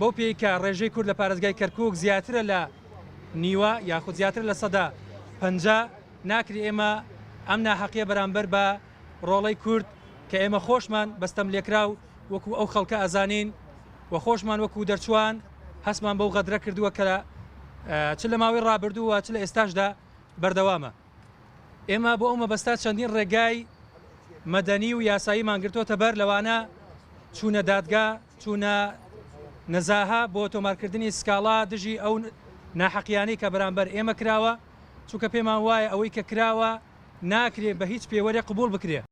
بۆ پێی کە ڕێژەی کورد لە پارێزگای کەرکووک زیاترە لە نیوە یاخود زیاتر لە سەدا 50 ناکری ئێمە ئەم ناحەقیە بەرامبەر بە ڕۆڵەی کورد کە ئێمە خۆشمان بەستەم لێکراو وەکو ئەو خەڵکە ئەزانین و خۆشمان وەکو دەرچوان هەستمان بەو غەدرە کردووە کە چ لە ماوەی ڕابردووە چ لە ئێستاشدا بەردەوامە. ئێمە بۆ ئەو مەبەستا چەندین ڕێگای مەدەنی و یاساییمان گرتوۆتە بەر لەوانە چوونە دادگا چوونە نەزاها بۆ تۆمارکردنی سکاڵا دژی ئەو ناحەقیانەی کە بەرامبەر ئێمە کراوە چونکە پێمان وایە ئەوەی کە کراوە ناکرێت بە هیچ پێوەرێ قبول بکرێت.